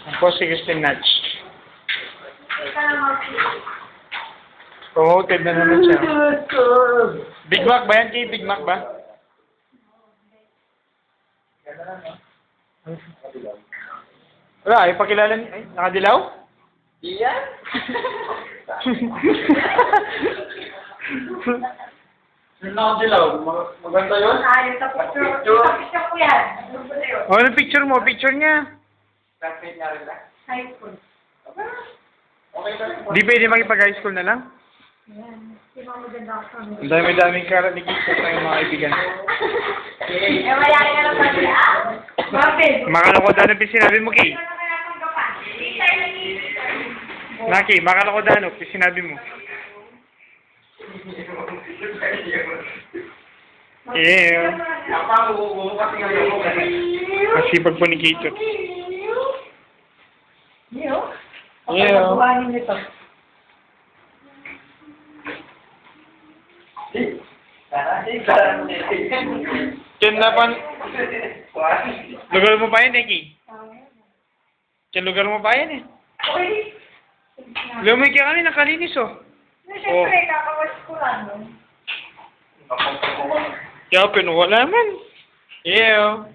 Ang po si Christine Natch. Promoted na naman siya. Big Mac ba yan, Kay? Big Mac ba? Wala, ay pakilala niya. Ay, nakadilaw? Iyan? Yung nakadilaw, maganda yun? Ayos sa picture. Sa picture ko yan. O, ano picture mo? Picture niya. Classmate niya rin lang. High school. Okay na rin. Di pwede makipag-high school na lang? Ayan. Di ba maganda ako sa mga. Ang dami-daming karat ni Kate sa mga kaibigan. Eh, wala ka lang pati. Bakit? Makalokodan ang sinabi mo, Kay. Ano kaya kung gapan? Naki, makalokodan ang sinabi mo. Yeah. Apa, bumukas nga yung Masipag po ni Kate. Iyo? Iyo. Pagkakuhanin nito. Diyan na pan... Lugar mo pa yan, Neki. Diyan lugar mo pa yan, eh. Okay. Lumay ka kami, nakalinis, oh. Siyempre, kakawas ko lang. Kaya, pero wala man. Yeah.